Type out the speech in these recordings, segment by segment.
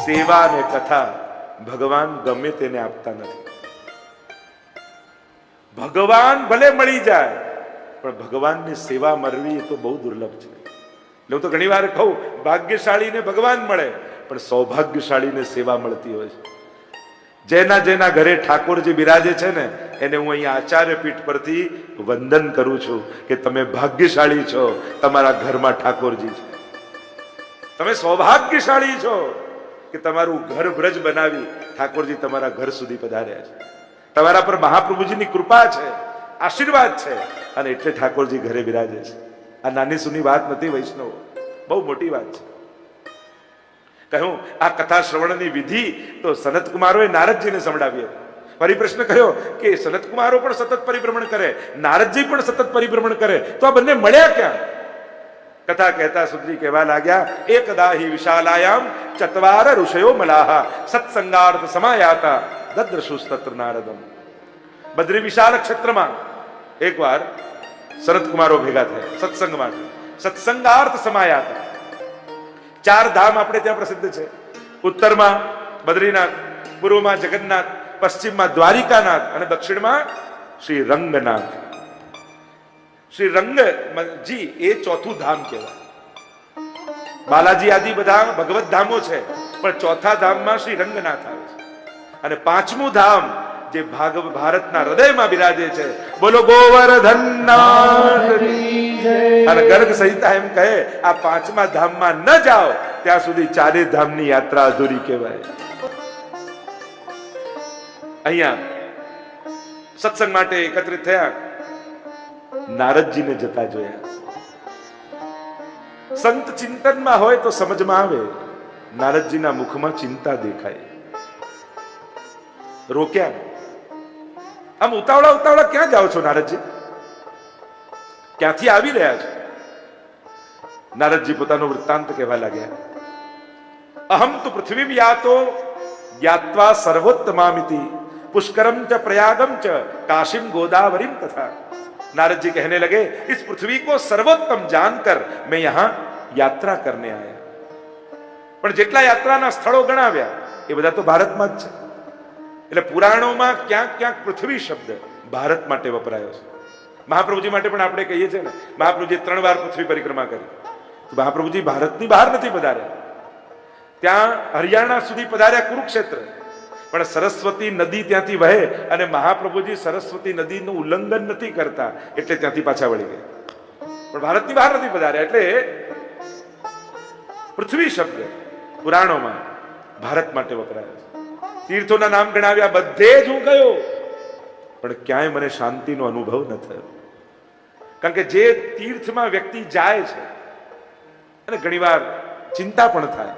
સેવા અને કથા ભગવાન ગમે તેને આપતા નથી. ભગવાન ભલે મળી જાય પણ ભગવાનની સેવા મળવી એ તો બહુ દુર્લભ છે. એટલે હું તો ઘણી વાર કહું, ભાગ્યશાળીને ભગવાન મળે પણ સૌભાગ્યશાળીને સેવા મળતી હોય છે. જેના જેના ઘરે ઠાકોરજી બિરાજે છે ને એને હું અહીંયા આચાર્ય પીઠ પરથી વંદન કરું છું કે તમે ભાગ્યશાળી છો, તમારા ઘરમાં ઠાકોરજી છે. તમે સૌભાગ્યશાળી છો કે તમારું ઘર બ્રજ બનાવી ઠાકોરજી તમારા ઘર સુધી પધાર્યા છે. તમારા પર મહાપ્રભુજીની કૃપા છે, આશીર્વાદ છે અને એટલે ઠાકોરજી ઘરે બિરાજે છે. આ નાની સુની વાત નથી વૈષ્ણવ, બહુ મોટી વાત છે. કહ્યું આ કથા શ્રવણની વિધિ તો સનત કુમારોએ નારદજીને સંભળાવી હતી. ફરી પ્રશ્ન કહ્યો કે સનત કુમારો પણ સતત પરિભ્રમણ કરે, નારદજી પણ સતત પરિભ્રમણ કરે, તો આ બંને મળ્યા ક્યાં? કથા કહેતા સુધરી કહેવા લાગ્યા, એકદા હિ વિશાલાયામ ચત્વાર ઋષયો મલાહા સત્સંગાર્થ સમાયાતા દદ્રશુસ્તત્ર નારદમ. બદ્રી વિશાળ ક્ષેત્રમાં એકવાર સનત કુમારો ભેગા થયા સત્સંગ માટે. સત્સંગાર્થ સમાયાતા. 4 ધામ આપણે ત્યાં પ્રસિદ્ધ છે. ઉત્તરમાં બદ્રીનાથ, પૂર્વમાં જગન્નાથ, પશ્ચિમમાં દ્વારિકાનાથ અને દક્ષિણમાં શ્રી રંગનાથ. શ્રી રંગજી એ 4થું ધામ કહેવાય. બાલાજી આદિ બધા ભગવત ધામો છે પણ 4થા ધામમાં શ્રી રંગનાથ આવે છે. અને 5મું ધામ જે ભારતના હૃદયમાં બિરાજે છે, બોલો ગોવર્ધનનાથ. અને ગર્ગ સંહિતા એમ કહે આ 5મા ધામમાં ન જાઓ ત્યાં સુધી 4 ધામની યાત્રા અધૂરી કહેવાય. અહીંયા સત્સંગ માટે એકત્રિત થયા. નારદજીને જતા જોયા. સંત ચિંતનમાં હોય તો સમજમાં આવે. નારદજીના મુખમાં ચિંતા દેખાય. રોક્યા. આમ ઉતાવળા ઉતાવળા ક્યાં જાઓ છો નારદજી? ક્યાંથી આવી રહ્યા છો? નારદજી પોતાનો વૃત્તાંત કહેવા લાગ્યા. અહમ તો પૃથ્વીમ યાતો જ્ઞાત્વા સર્વોત્તમામિતિ પુષ્કરમ ચ પ્રયાગમ ચ काशीम गोदावरीम तथा. नारद जी कहने लगे, इस पृथ्वी को सर्वोत्तम जानकर मैं यहां યાત્રા करने आया. પણ જેટલા યાત્રાના સ્થળો ગણાવ્યા એ બધા તો ભારતમાં જ છે. એટલે પુરાણોમાં ક્યાંક ક્યાંક પૃથ્વી શબ્દ ભારત માટે વપરાયો છે. મહાપ્રભુજી માટે પણ આપણે કહીએ છીએ ને, મહાપ્રભુજી 3 વાર પૃથ્વી પરિક્રમા કરી. તો મહાપ્રભુજી ભારતની બહાર નથી પધાર્યા, ત્યાં હરિયાણા સુધી પધાર્યા, કુરુક્ષેત્ર. પણ સરસ્વતી નદી ત્યાંથી વહે અને મહાપ્રભુજી સરસ્વતી નદીનું ઉલ્લંઘન નથી કરતા એટલે ત્યાંથી પાછા વળી ગયા. પણ ભારતની બહાર નથી પધાર્યા. એટલે પૃથ્વી શબ્દ પુરાણોમાં ભારત માટે વપરાયો છે. તીર્થોના નામ ગણાવ્યા, બધે જ હું ગયો પણ ક્યાંય મને શાંતિનો અનુભવ ન થયો. કારણ કે જે તીર્થમાં વ્યક્તિ જાય છે અને ઘણીવાર ચિંતા પણ થાય,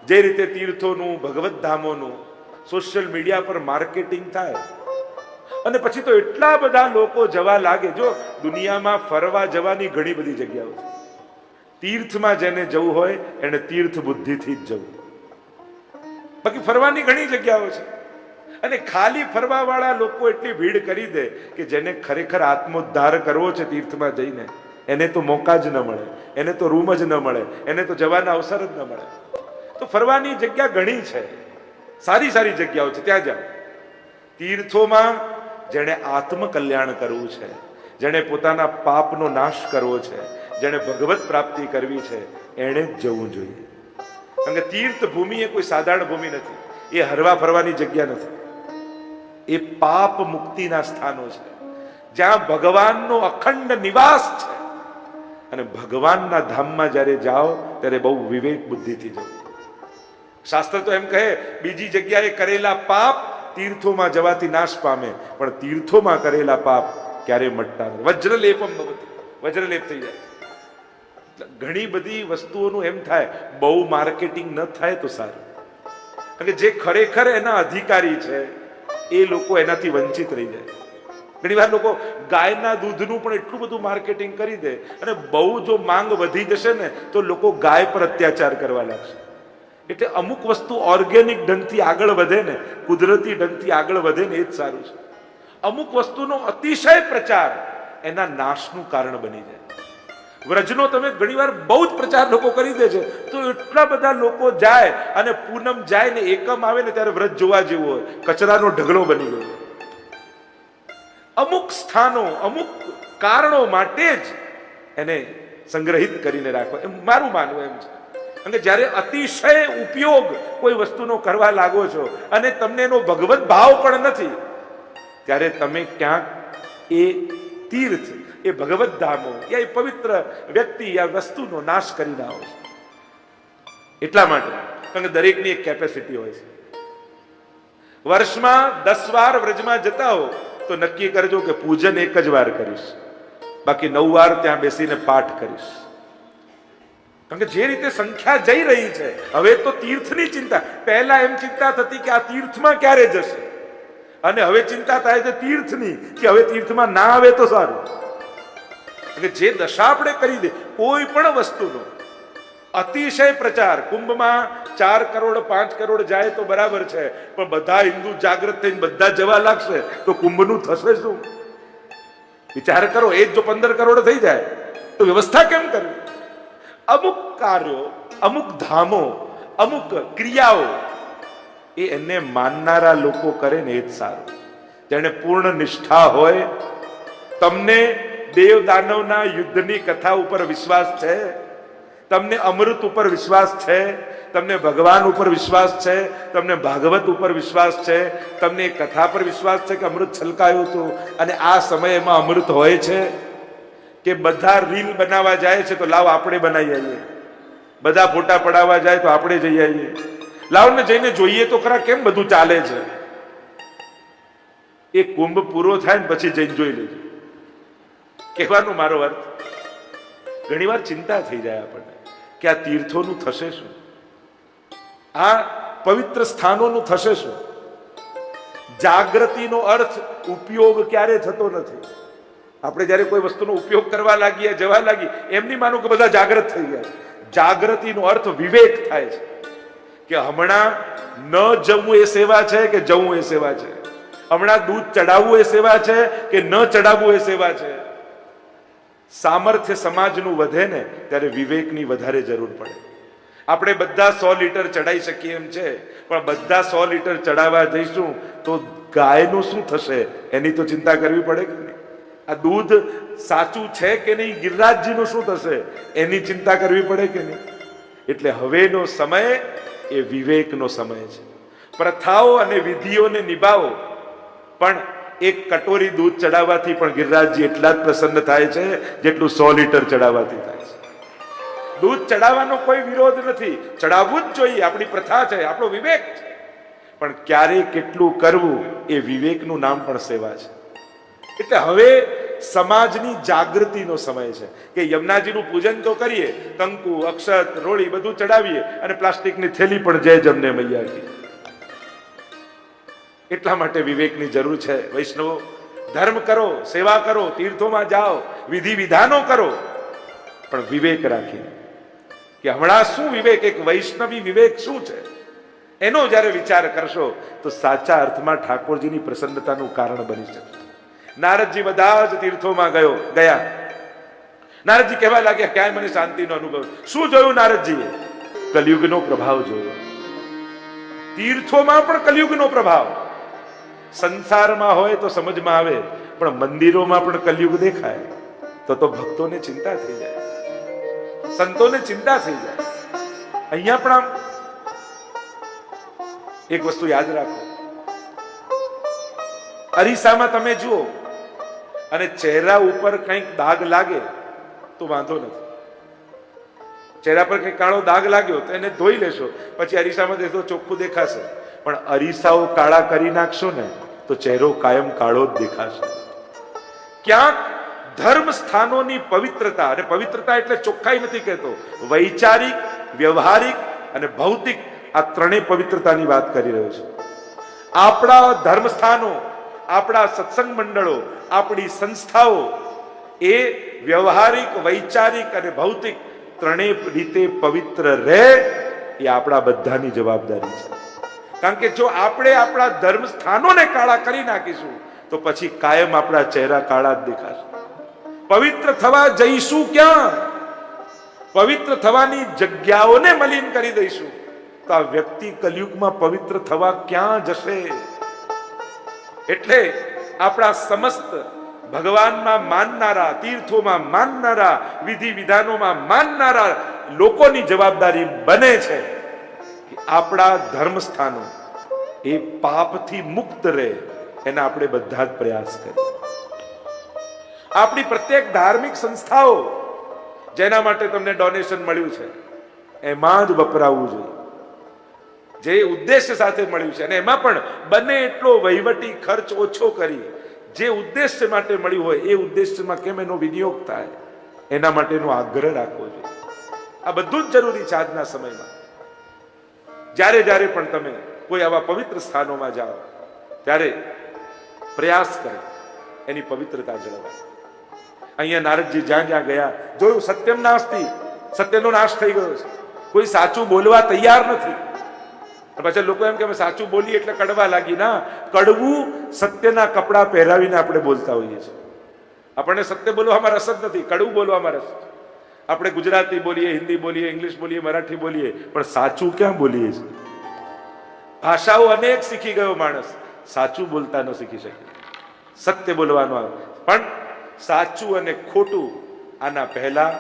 જે રીતે તીર્થોનું, ભગવત ધામોનું સોશિયલ મીડિયા પર માર્કેટિંગ થાય અને પછી તો એટલા બધા લોકો જવા લાગે. જો દુનિયામાં ફરવા જવાની ઘણી બધી જગ્યાઓ છે. તીર્થમાં જેને જવું હોય એને તીર્થ બુદ્ધિથી જ જવું. બાકી ફરવાની ઘણી જગ્યાઓ છે અને ખાલી ફરવા વાળા લોકો એટલી ભીડ કરી દે કે જેને ખરેખર આત્મોદ્ધાર કરવો છે તીર્થમાં જઈને એને તો મોકા જ ન મળે, એને તો રૂમ જ ન મળે, એને તો જવાના અવસર જ ન મળે. તો ફરવાની જગ્યા ઘણી છે, સારી સારી જગ્યાઓ છે, ત્યાં જાઓ. તીર્થોમાં જેણે આત્મકલ્યાણ કરવું છે, જેણે પોતાના પાપનો નાશ કરવો છે, જેણે ભગવત પ્રાપ્તિ કરવી છે એણે જ જવું જોઈએ. કારણ કે તીર્થ ભૂમિ એ કોઈ સાધારણ ભૂમિ નથી, એ હરવા ફરવાની જગ્યા નથી. એ પાપ મુક્તિના સ્થાનો છે જ્યાં ભગવાનનો અખંડ નિવાસ છે. અને ભગવાનના ધામમાં જ્યારે જાઓ ત્યારે બહુ વિવેક બુદ્ધિથી જવું. શાસ્ત્ર તો એમ કહે, બીજી જગ્યાએ કરેલા પાપ તીર્થોમાં જવાથી નાશ પામે, પણ તીર્થોમાં કરેલા પાપ ક્યારેય મટતા નથી. વજ્રલેપમ ભવતિ, વજ્રલેપ થઈ જાય. ઘણી બધી વસ્તુઓનું એમ થાય બહુ માર્કેટિંગ ન થાય તો સારું. કારણ કે જે ખરેખર એના અધિકારી છે એ લોકો એનાથી વંચિત રહી જાય. ઘણી વાર લોકો ગાયના દૂધનું પણ એટલું બધું માર્કેટિંગ કરી દે અને બહુ જો માંગ વધી જશે ને તો લોકો ગાય પર અત્યાચાર કરવા લાગશે. એટલે અમુક વસ્તુ ઓર્ગેનિક ઢંગથી આગળ વધે ને, કુદરતી ઢંગથી આગળ વધે ને એ જ સારું છે. અમુક વસ્તુનો અતિશય પ્રચાર એના નાશનું કારણ બની જાય. વ્રજનો તમે ઘણીવાર બહુ જ પ્રચાર લોકો કરી દે છે, તો એટલા બધા લોકો જાય અને પૂનમ જાય ને એકમ આવે ને ત્યારે વ્રજ જોવા જેવું હોય, કચરાનો ઢગલો બની ગયો. અમુક સ્થાનો અમુક કારણો માટે જ એને સંગ્રહિત કરીને રાખો, એમ મારું માનવું એમ છે. અને જ્યારે અતિશય ઉપયોગ કોઈ વસ્તુનો કરવા લાગો છો અને તમને એનો ભગવત ભાવ પણ નથી, ત્યારે તમે ક્યાંક એ તીર્થ, એ ભગવત ધામો, એ પવિત્ર વ્યક્તિ આ વસ્તુનો નાશ કરી ના હોય. એટલા માટે કારણ કે દરેકની એક કેપેસિટી હોય છે. વર્ષમાં 10 વાર વ્રજમાં જતા હો તો નક્કી કરજો કે પૂજન એક જ વાર કરીશ, બાકી 9 વાર ત્યાં બેસીને પાઠ કરીશ. કારણ કે જે રીતે સંખ્યા જઈ રહી છે, હવે તો તીર્થની ચિંતા. પહેલા એમ ચિંતા થતી કે આ તીર્થમાં ક્યારે જશે, અને હવે ચિંતા થાય છે તીર્થની કે હવે તીર્થમાં ના આવે તો સારું. એટલે જે દશા આપણે કરી દે કોઈ પણ વસ્તુનો અતિશય પ્રચાર, કુંભમાં 4 કરોડ 5 કરોડ જાય તો બરાબર છે, પણ બધા હિન્દુ જાગૃત થઈને બધા જવા લાગશે તો કુંભનું થશે શું? વિચાર કરો, એ જો 15 કરોડ થઈ જાય તો વ્યવસ્થા કેમ કરવી? અમુક કાર્યો, અમુક ધામો, અમુક ક્રિયાઓ એ એને માનનારા લોકો કરે ને એ જ સારું. જેને પૂર્ણ નિષ્ઠા હોય. તમને દેવ દાનવના યુદ્ધની કથા ઉપર વિશ્વાસ છે, તમને અમૃત ઉપર વિશ્વાસ છે, તમને ભગવાન ઉપર વિશ્વાસ છે, તમને ભાગવત ઉપર વિશ્વાસ છે, તમને એ કથા પર વિશ્વાસ છે કે અમૃત છલકાયું હતું અને આ સમયમાં અમૃત હોય છે, કે બધા રીલ બનાવવા જાય છે તો લાવ આપણે બનાવી આવીએ, બધા ફોટા પડાવવા જાય તો આપણે જઈ આવીએ, લાવ ને જઈને જોઈએ તો ખરા કેમ બધું ચાલે છે. એ કુંભ પૂરો થાય ને પછી જઈને જોઈ લેજો. કહેવાનો મારો અર્થ, ઘણીવાર ચિંતા થઈ જાય આપણને કે આ તીર્થોનું થશે શું, આ પવિત્ર સ્થાનોનું થશે શું. જાગૃતિનો અર્થ ઉપયોગ ક્યારે થતો નથી. આપણે જયારે કોઈ વસ્તુનો ઉપયોગ કરવા લાગીએ, જવા લાગીએ, એમ નહીં માનો કે બધા જાગૃત થઈ ગયા. જાગૃતિનો અર્થ વિવેક થાય છે કે હમણાં ન જવું એ સેવા છે કે જવું એ સેવા છે, હમણાં દૂધ ચડાવવું એ સેવા છે કે ન ચડાવવું એ સેવા છે. સામર્થ્ય સમાજનું વધે ને ત્યારે વિવેકની વધારે જરૂર પડે. આપણે બધા 100 લીટર ચડાવી શકીએ એમ છે, પણ બધા 100 લીટર ચડાવવા જઈશું તો ગાયનું શું થશે એની તો ચિંતા કરવી પડે કે નહીં. આ દૂધ સાચું છે કે નહીં, ગિરિરાજજીનું શું થશે એની ચિંતા કરવી પડે કે નહીં. એટલે હવેનો સમય એ વિવેકનો સમય છે. પ્રથાઓ અને વિધિઓને નિભાવો, પણ એક કટોરી દૂધ ચડાવવાથી પણ ગિરિરાજજી એટલા જ પ્રસન્ન થાય છે જેટલું 100 લીટર ચડાવવાથી થાય છે. દૂધ ચડાવવાનો કોઈ વિરોધ નથી, ચડાવવું જ જોઈએ, આપણી પ્રથા છે, આપણો વિવેક છે, પણ ક્યારે કેટલું કરવું એ વિવેકનું નામ પણ સેવા છે. એટલે હવે સમાજની જાગૃતિનો સમય છે કે યમુનાજીનું પૂજન તો કરીએ, કંકુ અક્ષત રોળી બધું ચડાવીએ અને પ્લાસ્ટિકની થેલી પણ જય જમને મૈયા કી. એટલા માટે વિવેકની જરૂર છે. વૈષ્ણવો, ધર્મ કરો, સેવા કરો, તીર્થોમાં જાઓ, વિધિ વિધાનો કરો, પણ વિવેક રાખીને. કે હમણાં શું વિવેક, એક વૈષ્ણવી વિવેક શું છે એનો જ્યારે વિચાર કરશો તો સાચા અર્થમાં ઠાકોરજીની પ્રસન્નતાનું કારણ બની શકશે. નારદજી બધા જ તીર્થોમાં ગયા. નારદજી કહેવા લાગ્યા ક્યાંય મને શાંતિનો અનુભવ. શું જોયું નારદજીએ? કલિયુગનો પ્રભાવ જોયો. તીર્થોમાં પણ કલિયુગનો પ્રભાવ. સંસારમાં હોય તો સમજમાં આવે, પણ મંદિરોમાં પણ કલિયુગ દેખાય તો ભક્તોને ચિંતા થઈ જાય, સંતોને ચિંતા થઈ જાય. અહીંયા પણ આમ એક વસ્તુ યાદ રાખો, અરીસામાં તમે જુઓ અને ચહેરા ઉપર કંઈક દાગ લાગે તો વાંધો નથી. ચહેરા પર કંઈક કાળો દાગ લાગ્યો તો એને ધોઈ લેશો, પછી અરીસામાં દેખો ચોખ્ખું દેખાશે. પણ અરીસાઓ કાળા કરી નાખશો ને તો ચહેરો કાયમ કાળો જ દેખાશે. ક્યાંક ધર્મ સ્થાનોની પવિત્રતા, અને પવિત્રતા એટલે ચોખ્ખાઈ નથી કહેતો, વૈચારિક, વ્યવહારિક અને ભૌતિક, આ ત્રણેય પવિત્રતાની વાત કરી રહ્યો છું. આપણા ધર્મ સ્થાનો, આપણા સત્સંગ મંડળો, આપણી સંસ્થાઓ એ વ્યવહારિક, વૈચારિક અને ભૌતિક ત્રણેય રીતે પવિત્ર રહે એ આપણા બધાની જવાબદારી છે. કારણ કે જો આપણે આપણા ધર્મ સ્થાનોને કાળા કરી નાખીશું તો પછી કાયમ આપણા ચહેરા કાળા જ દેખાશે. પવિત્ર થવા જઈશું ક્યાં? પવિત્ર થવાની જગ્યાઓને મલિન કરી દઈશું તો આ વ્યક્તિ કલયુગમાં પવિત્ર થવા ક્યાં જશે? એટલે આપણા સમસ્ત ભગવાનમાં માનનારા, તીર્થોમાં માનનારા, વિધિ વિધાનોમાં માનનારા લોકોની જવાબદારી બને છે કે આપણા ધર્મ સ્થાનો એ પાપથી મુક્ત રહે એના આપણે બધા જ પ્રયાસ કરીએ. આપણી પ્રત્યેક ધાર્મિક સંસ્થાઓ જેના માટે તમને ડોનેશન મળ્યું છે એમાં જ વપરાવવું જોઈએ, જે ઉદ્દેશ્ય સાથે મળ્યું છે. અને એમાં પણ બને એટલો વહીવટી ખર્ચ ઓછો કરી જે ઉદ્દેશ્ય માટે મળ્યું હોય એ ઉદ્દેશ્યમાં કેમ એનો વિનિયોગ થાય એના માટેનો આગ્રહ રાખવો જોઈએ. આ બધું જ જરૂરી છે આજના સમયમાં. જ્યારે જ્યારે પણ તમે કોઈ આવા પવિત્ર સ્થાનોમાં જાઓ ત્યારે પ્રયાસ કરે એની પવિત્રતા જળવાય. અહીંયા નારદજી જ્યાં જ્યાં ગયા જોયું સત્યમ નાસ્તિ, સત્યનો નાશ થઈ ગયો છે. કોઈ સાચું બોલવા તૈયાર નથી. પછી લોકો એમ કે અમે સાચું બોલીએ એટલે કડવા લાગી. ના, કડવું સત્યના કપડા પહેરાવીને આપણે બોલતા હોઈએ છીએ. આપણને સત્ય બોલવામાં રસ જ નથી, કડવું બોલવામાં રસ. આપણે ગુજરાતી બોલીએ, હિન્દી બોલીએ, ઇંગ્લિશ બોલીએ, મરાઠી બોલીએ, પણ સાચું ક્યાં બોલીએ છીએ? ભાષાઓ અનેક શીખી ગયો માણસ, સાચું બોલતા ન શીખી શકે. સત્ય બોલવાનું આવે પણ સાચું અને ખોટું આના પહેલા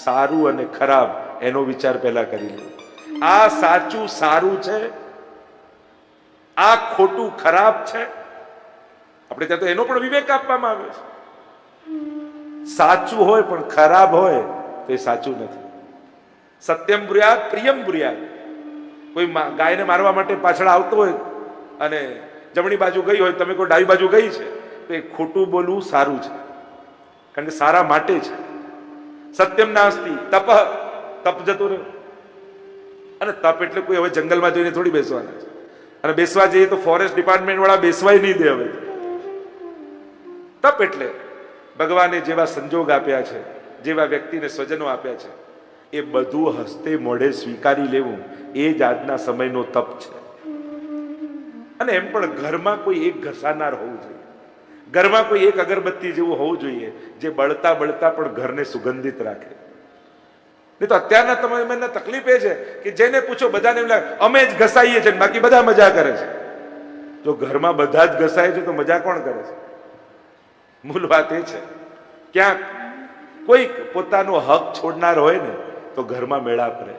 સારું અને ખરાબ એનો વિચાર પહેલા કરી લે. આ સાચું સારું છે, આ ખોટું ખરાબ છે. આપણે ત્યાં તો એનો પણ વિવેક આપવામાં આવ્યો છે. સાચું હોય પણ ખરાબ હોય તો એ સાચું નથી. સત્યમ બ્રુયાત પ્રિયમ બ્રુયાત. કોઈ ગાયને મારવા માટે પાછળ આવતો હોય અને જમણી બાજુ ગઈ હોય, તમે કોઈ ડાબી બાજુ ગઈ છે, તો એ ખોટું બોલવું સારું છે, કારણ કે સારા માટે છે. સત્યમ નાસ્તિ તપ, તપ જતું રહ્યું. અને તપ એટલે કોઈ હવે જંગલમાં જઈને થોડી બેસવાના છે. અને બેસવા જઈએ તો ફોરેસ્ટ ડિપાર્ટમેન્ટ વાળા બેસવાય નહીં દે. હવે તપ એટલે ભગવાને જેવા સંજોગ આપ્યા છે, જેવા વ્યક્તિને સ્વજનો આપ્યા છે, એ બધું હસ્તે મોઢે સ્વીકારી લેવું એ જ આજના સમયનો તપ છે. અને એમ પણ ઘરમાં કોઈ એક ઘસાનાર હોવું જોઈએ, ઘરમાં કોઈ એક અગરબત્તી જેવું હોવું જોઈએ જે બળતા બળતા પણ ઘરને સુગંધિત રાખે. નહીં તો અત્યારના તમારી તકલીફ એ છે કે જેને પૂછો બધાને એમ લાગે અમે જ ઘસાઈએ છીએ, બાકી બધા મજા કરે છે. જો ઘરમાં બધા જ ઘસાય છે તો મજા કોણ કરે છે? મૂળ વાત એ છે ક્યાંક કોઈક પોતાનો હક છોડનાર હોય ને તો ઘરમાં મેળાપ રહે.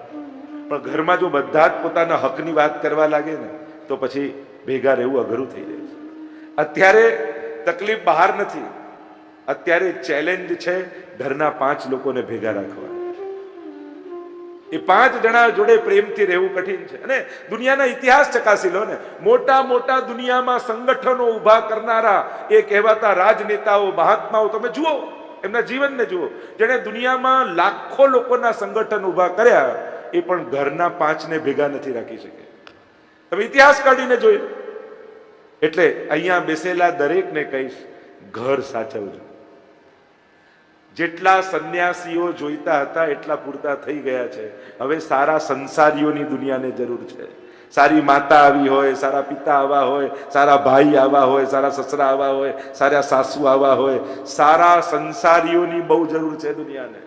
પણ ઘરમાં જો બધા જ પોતાના હકની વાત કરવા લાગે ને તો પછી ભેગા રહેવું અઘરું થઈ જાય છે. અત્યારે તકલીફ બહાર નથી, અત્યારે ચેલેન્જ છે ઘરના 5 લોકોને ભેગા રાખવા. એ 5 જણા જોડે પ્રેમથી રહેવું કઠિન છે. અને દુનિયાના ઇતિહાસ ચકાસી લો ને, મોટા મોટા દુનિયામાં સંગઠનો ઉભા કરનારા એ કહેવાતા રાજનેતાઓ, મહાત્માઓ તમે જુઓ, એમના જીવનને જુઓ. જેણે દુનિયામાં લાખો લોકોના સંગઠન ઉભા કર્યા એ પણ ઘરના 5ને ભેગા નથી રાખી શકે. તમે ઇતિહાસ કાઢીને જોઈ. એટલે અહીંયા બેસેલા દરેકને કહીશ, ઘર સાચવજો. જેટલા સંન્યાસીઓ જોઈતા હતા એટલા પૂરતા થઈ ગયા છે. હવે સારા સંસારીઓની દુનિયાને જરૂર છે. સારી માતા આવી હોય, સારા પિતા આવા હોય, સારા ભાઈ આવા હોય, સારા સસરા આવા હોય, સારા સાસુ આવા હોય, સારા સંસારીઓની બહુ જરૂર છે દુનિયાને.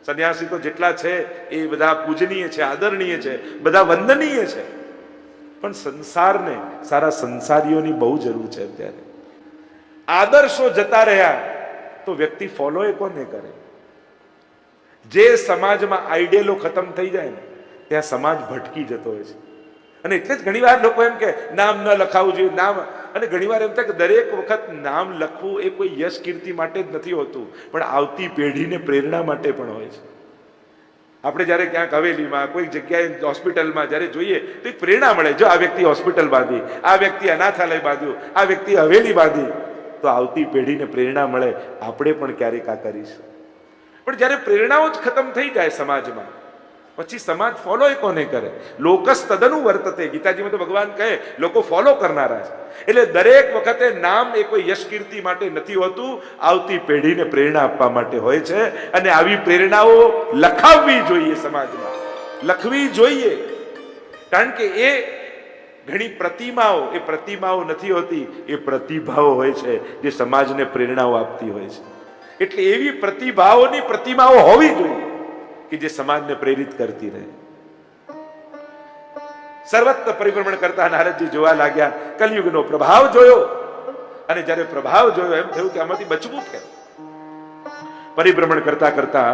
સંન્યાસી તો જેટલા છે એ બધા પૂજનીય છે, આદરણીય છે, બધા વંદનીય છે, પણ સંસારને સારા સંસારીઓની બહુ જરૂર છે. અત્યારે આદર્શો જતા રહ્યા તો વ્યક્તિ ફોલો એ કોને કરે? જે સમાજમાં આઈડિયલો ખતમ થઈ જાય ને ત્યાં સમાજ ભટકી જતો હોય છે. અને એટલે જ ઘણીવાર લોકો એમ કે નામ ન લખાવવું જોઈએ, નામ. અને ઘણીવાર એમ થાય કે દરેક વખત નામ લખવું એ કોઈ યશ કીર્તિ માટે જ નથી હોતું, પણ આવતી પેઢીને પ્રેરણા માટે પણ હોય છે. આપણે જ્યારે ક્યાંક હવેલીમાં કોઈ જગ્યાએ હોસ્પિટલમાં જ્યારે જોઈએ તો એક પ્રેરણા મળે. જો આ વ્યક્તિ હોસ્પિટલ બાંધી, આ વ્યક્તિ અનાથાલય બાંધ્યું, આ વ્યક્તિ હવેલી બાંધી, તો આવતી પેઢીને પ્રેરણા મળે આપણે પણ ક્યારેક આ કરીશું. પણ જ્યારે પ્રેરણાઓ જ ખતમ થઈ જાય સમાજમાં પછી સમાજ ફોલો એ કોને કરે? લોકસ તદનુ વર્તતે. ગીતાજીમાં તો ભગવાન કહે લોકો ફોલો કરનારા છે. એટલે દરેક વખતે નામ એ કોઈ યશ કીર્તિ માટે નથી હોતું, આવતી પેઢીને પ્રેરણા આપવા માટે હોય છે. અને આવી પ્રેરણાઓ લખાવવી જોઈએ, સમાજમાં લખવી જોઈએ. કારણ કે એ ઘણી પ્રતિમાઓ, એ પ્રતિમાઓ નથી હોતી, એ પ્રતિભાઓ હોય છે જે સમાજને પ્રેરણાઓ આપતી હોય છે. એટલે એવી પ્રતિભાઓની પ્રતિમાઓ હોવી જોઈએ કે જે સમાજને પ્રેરિત કરતી રહે. સર્વત્ર પરિભ્રમણ કરતા નારદજી જોવા લાગ્યા, કલયુગનો પ્રભાવ જોયો, અને જ્યારે પ્રભાવ જોયો એમ થયું કે આમાંથી બચવું કેમ. પરિભ્રમણ કરતા કરતા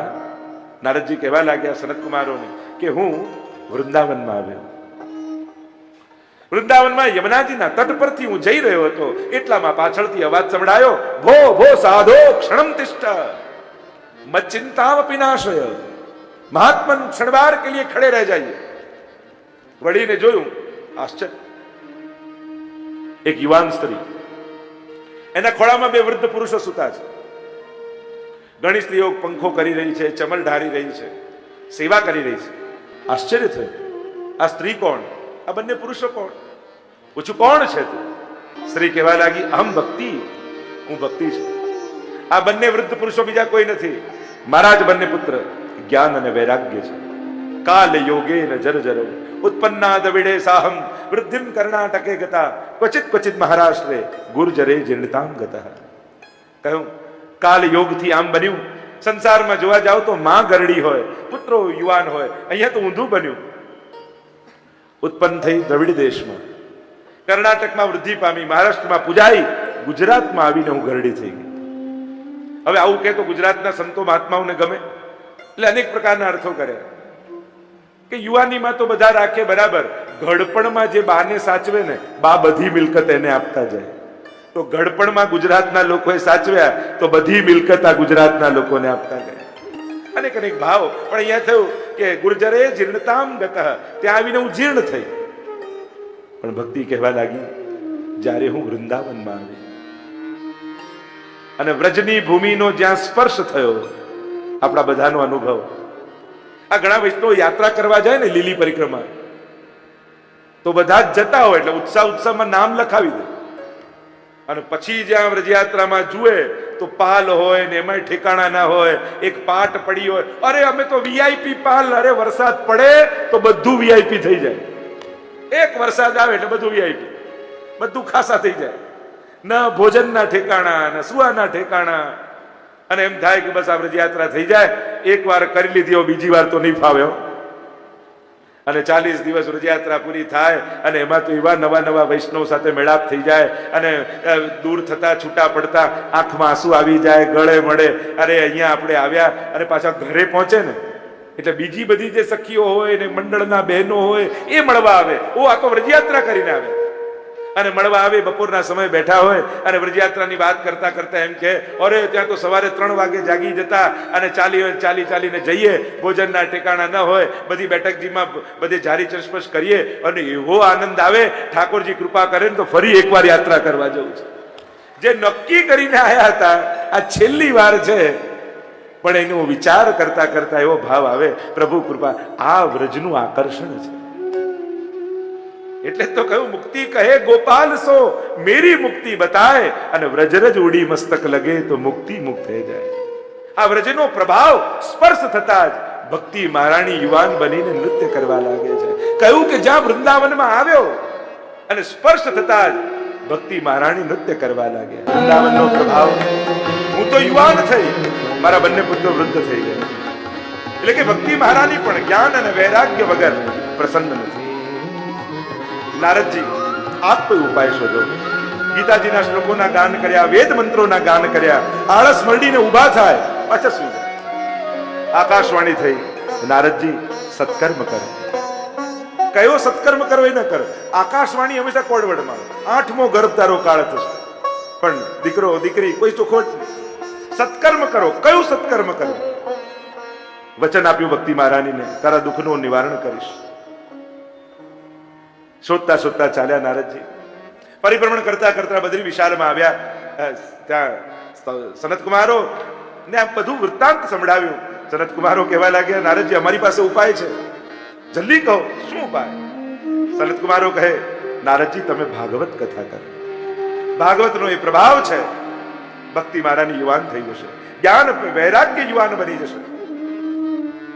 નારદજી કહેવા લાગ્યા સનતકુમારોને કે હું વૃંદાવનમાં આવ્યો. વૃંદાવનમાં યમુનાજીના તટ પરથી હું જઈ રહ્યો હતો, એટલામાં પાછળથી અવાજ સંભળાયો, ભો ભો સાધો ક્ષણમ તિષ્ઠ મત ચિંતામપી નાશય, મહાત્મન ક્ષણવાર કે લીએ ખડે રહ જાઈએ. વળીને જોયું, આશ્ચર્ય, એક યુવાન સ્ત્રી, એના ખોળામાં બે વૃદ્ધ પુરુષો સૂતા છે. ઘણી સ્ત્રીઓ પંખો કરી રહી છે, ચમલ ઢારી રહી છે, સેવા કરી રહી છે. આશ્ચર્ય થયું, આ સ્ત્રી કોણ, આ બંને પુરુષો કોણ? પૂછું, કોણ છે તું? સ્ત્રી કહેવા લાગી, અહમ ભક્તિ, હું ભક્તિ છું. આ બંને વૃદ્ધ પુરુષો બીજા કોઈ નથી, મારા જ બંને પુત્ર જ્ઞાન અને વૈરાગ્ય છે. કાલ યોગેન જર્જરો ઉત્પન્ના દવિડે સાહમ વૃદ્ધિમ કર્ણાટકે ગતા ક્વચિત ક્વચિત મહારાષ્ટ્રે ગુર્જરે જીર્ણતામ ગતા. કહ્યું, કાલ યોગથી આમ બન્યું. સંસારમાં જોવા જાવ તો માં ગરડી હોય, પુત્રો યુવાન હોય, અહીંયા તો ઊંધું બન્યું. ઉત્પન્ન થઈ દ્રવિડ દેશમાં, કર્ણાટકમાં વૃદ્ધિ પામી, મહારાષ્ટ્રમાં પૂજાઈ, ગુજરાતમાં આવીને હું ગરડી થઈ ગઈ. હવે આવું કે તો ગુજરાતના સંતો મહાત્માઓને ગમે, એટલે અનેક પ્રકારના અર્થો કર્યા કે યુવાનીમાં તો બધા રાખે બરાબર, ઘડપણમાં જે બાને સાચવે ને, બા બધી મિલકત એને આપતા જાય. તો ઘડપણમાં ગુજરાતના લોકોએ સાચવ્યા તો બધી મિલકત આ ગુજરાતના લોકોને આપતા ગયા. અનેક અનેક ભાવ. પણ અહીંયા થયું કે ગુર્જરે જીર્ણતામ ગતઃ, ત્યાં આવીને હું જીર્ણ થઈ. પણ ભક્તિ કહેવા લાગી, જ્યારે હું વૃંદાવનમાં આવી અને વ્રજની ભૂમિનો જ્યાં સ્પર્શ થયો, આપણા બધાનો અનુભવ. આ ઘણા વૈષ્ણવ યાત્રા કરવા જાય ને લીલી પરિક્રમા, તો બધા જ જતા હોય એટલે ઉત્સાહમાં નામ લખાવી દે, અને પછી જ્યાં વ્રજયાત્રામાં જુએ તો પાલ હોય ને એમાં ઠેકાણા ના હોય, એક પાટ પડી હોય, અરે અમે તો વીઆઈપી પાલ, અરે વરસાદ પડે તો બધું વીઆઈપી થઈ જાય. એક વરસાદ આવે એટલે બધું વીઆઈપી, બધું ખાસા થઈ જાય. ન ભોજનના ઠેકાણા, ન સુવાના ઠેકાણા, અને એમ થાય કે બસ આ વ્રજયાત્રા થઈ જાય, એક વાર કરી લીધી, બીજી વાર તો નહીં ફાવે. અને 40 દિવસ વ્રજયાત્રા પૂરી થાય અને એમાં તો એવા નવા નવા વૈષ્ણવ સાથે મેળાપ થઈ જાય, અને દૂર થતા છૂટા પડતા આંખમાં આંસુ આવી જાય, ગળે મળે, અરે અહીંયા આપણે આવ્યા. અને પાછા ઘરે પહોંચે ને એટલે બીજી બધી જે સખીઓ હોય ને મંડળના બહેનો હોય એ મળવા આવે. ઓ, આ તો વ્રજયાત્રા કરીને આવે. અને મળવા આવે, બપોરના સમય બેઠા હોય અને વ્રજયાત્રાની વાત કરતા કરતા એમ કે, અરે ત્યાં તો સવારે 3 વાગે જાગી જતા અને ચાલીને જઈએ, ભોજનના ઠેકાણા ન હોય, બધી બેઠકજીમાં બધે જારી ચરસ્પશ કરીએ, અને એવો આનંદ આવે, ઠાકોરજી કૃપા કરે ને તો ફરી એકવાર યાત્રા કરવા જવું છે. જે નક્કી કરીને આવ્યા હતા, આ છેલ્લી વાર છે. પણ એનો વિચાર કરતા કરતા એવો ભાવ આવે, પ્રભુ કૃપા, આ વ્રજનું આકર્ષણ છે. એટલે તો કહ્યું, મુક્તિ કહે ગોપાલ સો મેરી મુક્તિ બતાય, અને વ્રજરજ ઉડી મસ્તક લગે તો મુક્તિ મુક્ત થઈ જાય. આ વ્રજનો પ્રભાવ સ્પર્શ થતા જ ભક્તિ મહારાણી યુવાન બનીને નૃત્ય કરવા લાગે છે. કહ્યું કે જ્યાં વૃંદાવનમાં આવ્યો અને સ્પર્શ થતા જ ભક્તિ મહારાણી નૃત્ય કરવા લાગ્યા. વૃંદાવનનો પ્રભાવ. હું તો યુવાન થઈ, મારા બંને પુત્રો વૃદ્ધ થઈ ગયા. એટલે કે ભક્તિ મહારાણી પણ જ્ઞાન અને વૈરાગ્ય વગર પ્રસન્ન નથી. નારદજી, આપ કોઈ ઉપાય શોધો. ગીતાજીના શ્લોકોના ગાન કર્યા, વેદ મંત્રોના ગાન કર્યા, આળસ મરડીને ઉભા થાય, પાછા સુઈ જાય. આકાશવાણી થઈ, નારદજી સત્કર્મ કરો. કયો સત્કર્મ કરો એ ન કરો. આકાશવાણી હંમેશા કોડવડમાં, 8મો ગર્ભ તારો કાળ થશે, પણ દીકરો દીકરી કોઈ ચોખવટ નહીં. સત્કર્મ કરો. કયું સત્કર્મ કરો? વચન આપ્યું ભક્તિ મહારાણીને, તારા દુઃખનું નિવારણ કરીશ. શોધતા શોધતા ચાલ્યા નારદજી. પરિભ્રમણ કરતા કરતા બદ્રી વિશાળમાં આવ્યા. ત્યાં સનતકુમારો ને આ બધું વૃત્તાંત સંભળાવ્યું. સનતકુમારો કહેવા લાગ્યા, નારદજી અમારી પાસે ઉપાય છે, જલ્દી કહો, શું ઉપાય? સનતકુમારો કહે, નારદજી તમે ભાગવત કથા કરો. ભાગવતનો એ પ્રભાવ છે, ભક્તિ મારાની યુવાન થઈ જશે, જ્ઞાન વૈરાગ્ય યુવાન બની જશે.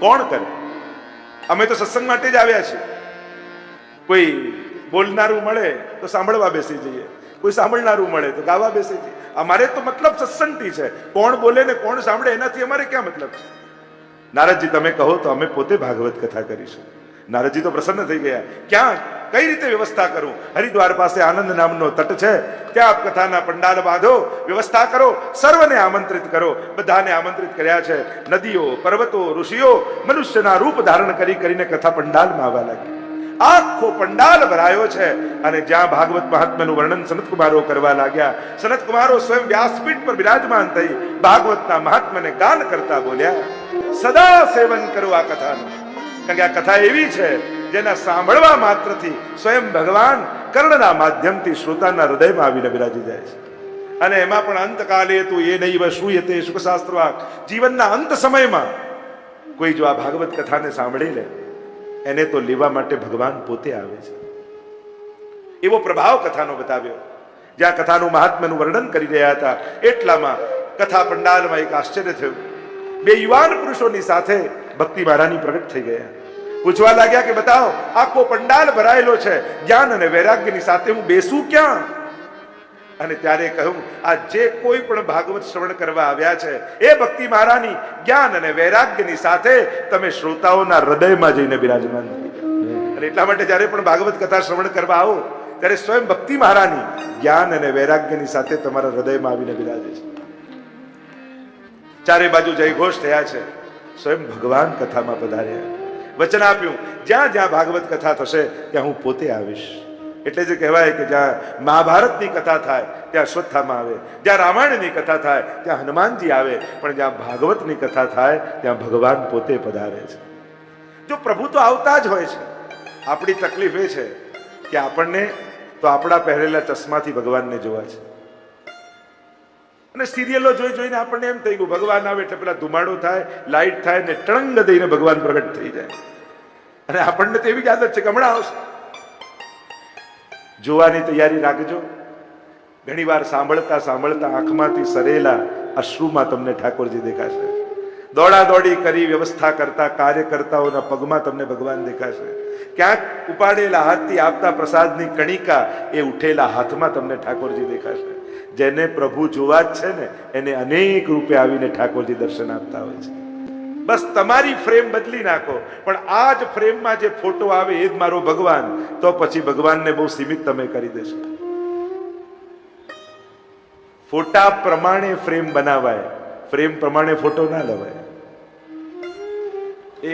કોણ કરે? અમે તો સત્સંગ માટે જ આવ્યા છીએ. કોઈ બોલનારું મળે તો સાંભળવા બેસી જઈએ, કોઈ સાંભળનારું મળે તો ગાવા બેસી જઈએ. અમારે તો મતલબ સત્સંગથી છે. કોણ બોલે ને કોણ સાંભળે એનાથી અમારે ક્યાં મતલબ છે? નારદજી તમે કહો તો અમે પોતે ભાગવત કથા કરીશું. નારદજી તો પ્રસન્ન થઈ ગયા. ક્યાં કઈ રીતે વ્યવસ્થા કરું? હરિદ્વાર પાસે આનંદ નામનો તટ છે, ત્યાં આપ કથાના પંડાલ બાંધો, વ્યવસ્થા કરો, સર્વને આમંત્રિત કરો. બધાને આમંત્રિત કર્યા છે. નદીઓ, પર્વતો, ઋષિઓ મનુષ્યના રૂપ ધારણ કરીને કથા પંડાલમાં આવવા લાગ્યા. આખો પંડાલ ભરાયો છે. અને જ્યાં ભાગવત મહાત્મ્યનું વર્ણન સનતકુમારો કરવા લાગ્યા, સનતકુમારો સ્વયં વ્યાસપીઠ પર બિરાજમાન થઈ ભાગવતના મહાત્મ્યને ગાન કરતા બોલ્યા, સદા સેવન કરો આ કથાનું. કારણ કે આ કથા એવી છે જેના સાંભળવા માત્રથી સ્વયં ભગવાન કર્ણના માધ્યમથી શ્રોતાના હૃદયમાં આવીને બિરાજી જાય છે. અને એમાં પણ અંતકાલે તું એ નહીં શ્રૂયતે સુખશાસ્ત્રવાક, જીવનના અંત સમયમાં કોઈ જો આ ભાગવત કથાને સાંભળી લે એને તો લેવા માટે ભગવાન પોતે આવે છે. એવો પ્રભાવ કથાનો બતાવ્યો. જ્યાં કથાનું મહાત્મ્યનું વર્ણન કરી રહ્યા હતા એટલામાં કથા પંડાલમાં એક આશ્ચર્ય થયું. બે યુવાન પુરુષોની સાથે ભક્તિ મહારાની પ્રગટ થઈ ગયા. પૂછવા લાગ્યા કે બતાવો, આખો પંડાલ ભરાયેલો છે, જ્ઞાન અને વૈરાગ્યની સાથે હું બેસું ક્યાં? અને ત્યારે કહ્યું, આ જે કોઈ પણ ભાગવત શ્રવણ કરવા આવ્યા છે એ ભક્તિ મહારાની જ્ઞાન અને વૈરાગ્યની સાથે તમે શ્રોતાઓના હૃદયમાં જઈને બિરાજમાન થઈ ગયા. અને એટલા માટે જ્યારે પણ ભાગવત કથા શ્રવણ કરવા આવો ત્યારે સ્વયં ભક્તિ મહારાની જ્ઞાન અને વૈરાગ્યની સાથે તમારા હૃદયમાં આવીને બિરાજે છે. ચારે બાજુ જયઘોષ થયા છે. સ્વયં ભગવાન કથામાં પધાર્યા. વચન આપ્યું, જ્યાં જ્યાં ભાગવત કથા થશે ત્યાં હું પોતે આવીશ. એટલે જે કહેવાય કે જ્યાં મહાભારતની કથા થાય ત્યાં અશ્વત્થામા આવે, જ્યાં રામાયણની કથા થાય ત્યાં હનુમાનજી આવે, પણ જ્યાં ભાગવતની કથા થાય ત્યાં ભગવાન પોતે પધારે છે. જો પ્રભુ તો આવતા જ હોય છે. આપણી તકલીફ એ છે કે આપણને તો આપણા પહેરેલા ચશ્માથી ભગવાનને જોવા છે. અને સિરિયલો જોઈ જોઈને આપણને એમ થઈ ગયું ભગવાન આવે એટલે પેલા ધુમાડો થાય, લાઈટ થાય ને ટળંગ દઈને ભગવાન પ્રગટ થઈ જાય. અને આપણને તો એવી જ આદત છે કે હમણાં આવશે. જોવાની તૈયારી રાખજો. ઘણી વાર સાંભળતા સાંભળતા આંખમાંથી સરેલા અશ્રુમાં તમને ઠાકોરજી દેખાશે. દોડા દોડી કરી વ્યવસ્થા કરતા કાર્યકર્તાઓના પગમાં તમને ભગવાન દેખાશે. ક્યાંક ઉપાડેલા હાથથી આપતા પ્રસાદની કણિકા એ ઉઠેલા હાથમાં તમને ઠાકોરજી દેખાશે. જેને પ્રભુ જોવા જ છે ને એને અનેક રૂપે આવીને ઠાકોરજી દર્શન આપતા હોય છે. બસ તમારી ફ્રેમ બદલી નાખો, પણ આ જ ફ્રેમમાં જે ફોટો આવે એ જ મારો ભગવાન, તો પછી ભગવાનને બહુ સીમિત તમે કરી દેશો. ફોટા પ્રમાણે ફ્રેમ બનાવાય, ફ્રેમ પ્રમાણે ફોટો ના લવાય.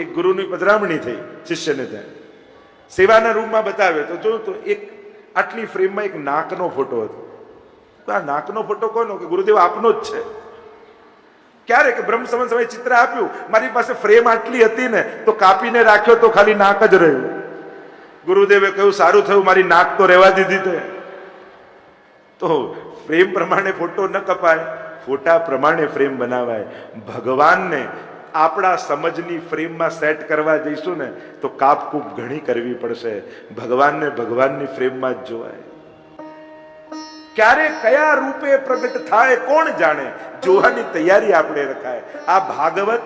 એક ગુરુની પધરામણી થઈ શિષ્યને, ત્યાં સેવાના રૂમમાં બતાવ્યો તો જોયું તો એક આટલી ફ્રેમમાં એક નાકનો ફોટો હતો. તો આ નાકનો ફોટો કોનો? કે ગુરુદેવ આપનો જ છે. ક્યારે કે બ્રહ્મ સંવત સમય ચિત્ર આપ્યું, મારી પાસે ફ્રેમ આટલી હતી ને તો કાપીને રાખ્યો તો ખાલી નાક જ રહ્યું. ગુરુદેવે કહ્યું સારું થયું મારી નાક તો રહેવા દીધી તે. તો ફ્રેમ પ્રમાણે ફોટો ન કપાય, ફોટા પ્રમાણે ફ્રેમ બનાવાય. ભગવાનને આપણા સમજની ફ્રેમમાં સેટ કરવા જઈશું ને તો કાપકૂપ ઘણી કરવી પડશે. ભગવાનને ભગવાનની ફ્રેમમાં જ જોવાય. ક્યારે કયા રૂપે પ્રગટ થાય કોણ જાણે, જોવાની તૈયારી આપણે રખાય. આ ભાગવત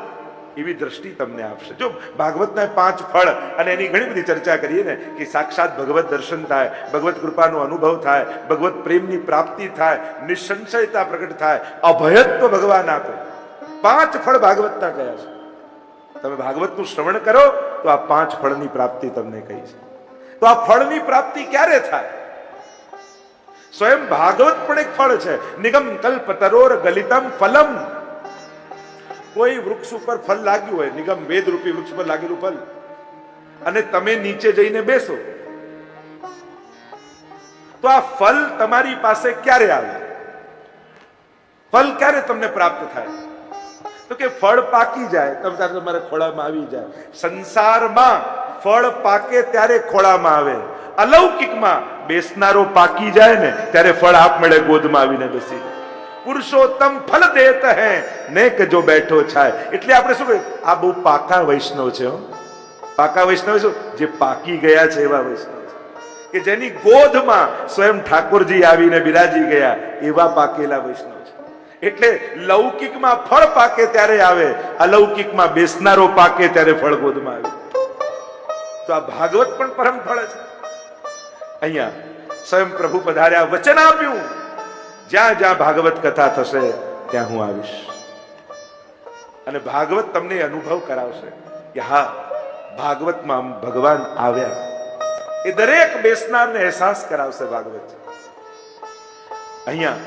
એવી દ્રષ્ટિ તમને આપશે. જો ભાગવતના 5 ફળ અને એની ઘણી બધી ચર્ચા કરીએ ને કે સાક્ષાત ભગવત દર્શન થાય, ભગવત કૃપાનો અનુભવ થાય, ભગવત પ્રેમની પ્રાપ્તિ થાય, નિસંશયતા પ્રગટ થાય, અભયત્વ ભગવાન આપે. 5 ફળ ભાગવતના કયા છે. તમે ભાગવતનું શ્રવણ કરો તો આ 5 ફળની પ્રાપ્તિ તમને કહી છે. તો આ ફળની પ્રાપ્તિ ક્યારે થાય? સ્વયં ભાગવત પણ એક ફળ છે. નિગમ કલ્પ તરોર ગલિતમ ફલમ. કોઈ વૃક્ષ ઉપર ફળ લાગ્યું હોય, નિગમ વેદ રૂપી વૃક્ષ પર લાગેલું ફળ, અને તમે નીચે જઈને બેસો તો આ ફળ તમારી પાસે ક્યારે આવે? ફળ ક્યારે તમને પ્રાપ્ત થાય? તો કે ફળ પાકી જાય તમારે ખોળામાં આવી જાય. સંસારમાં ફળ પાકે ત્યારે ખોળામાં આવે. અલૌકિકમાં બેસનારો પાકી જાય ને ત્યારે ફળ આપમેળે ગોદમાં આવીને બેસી. પુરુષોત્તમ ફલ દેત હે ને કે જો બેઠો છાય. એટલે આપણે શું કહીએ, આ બહુ પાકા વૈષ્ણવ છે. પાકા વૈષ્ણવ શું? જે પાકી ગયા છે એવા વૈષ્ણવ છે, કે જેની ગોદમાં સ્વયં ઠાકોરજી આવીને બિરાજી ગયા એવા પાકેલા વૈષ્ણવ છે. એટલે લૌકિકમાં ફળ પાકે ત્યારે આવે, અલૌકિકમાં બેસનારો પાકે ત્યારે ફળ ગોદમાં આવે. તો આ ભાગવત પણ પરમ ફળ છે. અહીંયા સ્વયં પ્રભુ પધાર્યા, વચન આપ્યું જ્યાં જ્યાં ભાગવત કથા થશે ત્યાં હું આવીશ. અને ભાગવત તમને અનુભવ કરાવશે કે હા, ભાગવતમાં ભગવાન આવ્યા. એ દરેક બેસનારને અહેસાસ કરાવશે ભાગવત. અહીંયા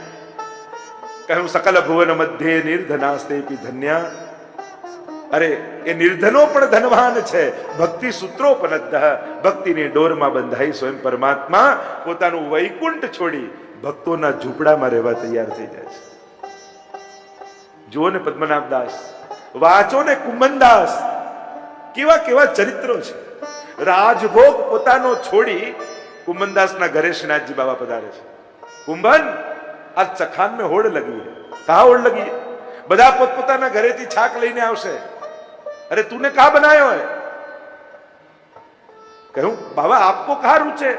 કહ્યું સકલ ભુવન મધ્યે નિર્ધનાસ્તેપી ધન્યા. અરે એ નિર્ધનો પણ ધનવાન છે. ભક્તિ સૂત્રોપનદ્ધ, ભક્તિની ડોરમાં બંધાઈ સ્વયં પરમાત્મા પોતાનું વૈકુંઠ છોડી ભક્તોના ઝૂંપડામાં રહેવા તૈયાર થઈ જાય છે. જુઓ ને પદ્મનાભદાસ, વાંચો ને કુંભનદાસ, કેવા કેવા ચરિત્રો છે. રાજભોગ પોતાનો છોડી કુંભનદાસના ઘરે શ્રીનાથજી બાબા પધારે છે. કુંભન, आज चखान में होड़ लगी है. कहा होड़ लगी है? બધા પોતપોતાના ઘરેથી છાક લઈને આવશે. અરે तूने कहा बनायो है? कहूं बाबा आपको कहा रुचे,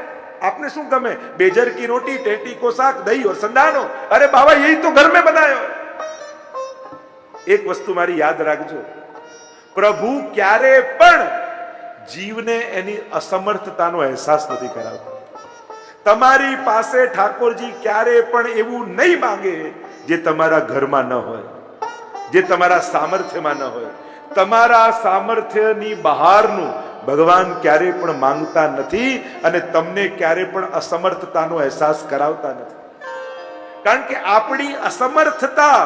आपने શું ગમે? बेजर की रोटी, टेटी को साग, दही और संदानो. अरे बाबा यही तो घर में बनायो है. એક વસ્તુ મારી યાદ રાખજો, પ્રભુ ક્યારે પણ જીવને એની અસમર્થતાનો અહેસાસ નથી કરાવતા. તમારી પાસે ઠાકોરજી ક્યારે પણ એવું નહીં માંગે જે તમારા ઘરમાં ન હોય, જે તમારા સામર્થ્યમાં ન હોય. તમારા સામર્થ્યની બહારનું ભગવાન ક્યારે પણ માંગતા નથી અને તમને ક્યારે પણ અસમર્થતાનો અહેસાસ કરાવતા નથી. કારણ કે આપણી અસમર્થતા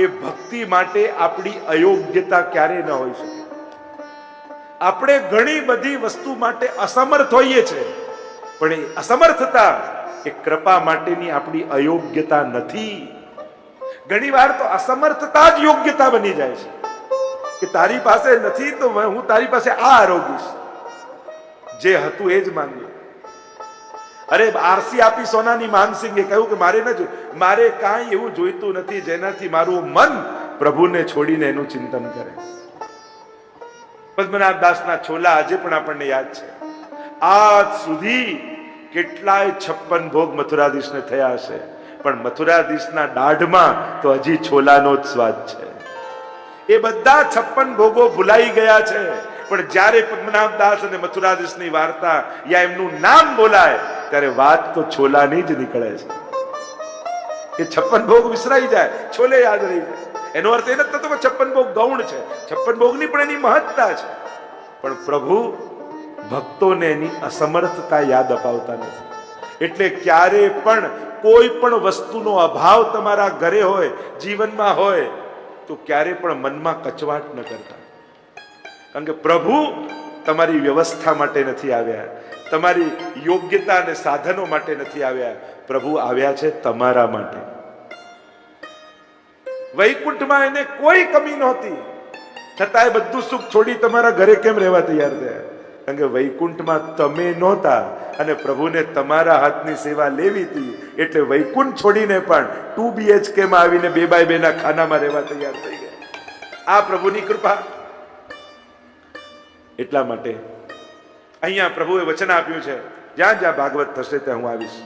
એ ભક્તિ માટે આપણી અયોગ્યતા ક્યારે ન હોઈ શકે. આપણે ઘણી બધી વસ્તુ માટે અસમર્થ હોઈએ છીએ, પણ એ અસમર્થતા એ કૃપા માટેની આપણી અયોગ્યતા નથી. ઘણી વાર તો અસમર્થતા જ યોગ્યતા બની જાય છે કે તારી પાસે નથી તો હું તારી પાસે આ આરોગીશ. જે હતું એ જ માંગ્યું. અરે આરસી આપી સોનાની માનસિંગે કહ્યું કે મારે કાંઈ એવું જોઈતું નથી જેનાથી મારું મન પ્રભુને છોડીને એનું ચિંતન કરે. પદ્મનાભ દાસના છોલા આજે પણ આપણને યાદ છે. આજ સુધી કેટલાય 56 ભોગ મથુરાધીશને થયા હશે, પણ મથુરાધીશના દાઢમાં તો હજી છોલાનો જ સ્વાદ છે. એ બધા 56 ભોગો ભૂલાઈ ગયા છે, પણ જ્યારે પદ્મનાભ દાસ અને મથુરાધીશની વાર્તા યા એમનું નામ બોલાય ત્યારે વાત તો છોલાની જ નીકળે છે. એ 56 ભોગ વિસરાઈ જાય, છોલે યાદ રહી જાય. એનો અર્થ એ નથી થતો કે 56 ભોગ ગૌણ છે. 56 ભોગની પણ એની મહત્તા છે, પણ પ્રભુ ભક્તોને એની અસમર્થતા યાદ અપાવતા નથી. એટલે ક્યારે પણ કોઈ પણ વસ્તુનો અભાવ તમારા ઘરે હોય, જીવનમાં હોય, તો ક્યારે પણ મનમાં કચવાટ ન કરતા. કારણ કે પ્રભુ તમારી વ્યવસ્થા માટે નથી આવ્યા, તમારી યોગ્યતા અને સાધનો માટે નથી આવ્યા. પ્રભુ આવ્યા છે તમારા માટે. વૈકુંઠમાં એને કોઈ કમી નહોતી, છતાંય બધું સુખ છોડી તમારા ઘરે કેમ રહેવા તૈયાર થયા? કારણ કે વૈકુંઠમાં તમે નહોતા અને પ્રભુને તમારા હાથની સેવા લેવી હતી. એટલે વૈકુંઠ છોડીને પણ 2 BHK માં આવીને 2x2 ના ખાનામાં રહેવા તૈયાર થઈ ગયા. આ પ્રભુની કૃપા. એટલા માટે અહીંયા પ્રભુએ વચન આપ્યું છે, જ્યાં જ્યાં ભાગવત થશે ત્યાં હું આવીશ.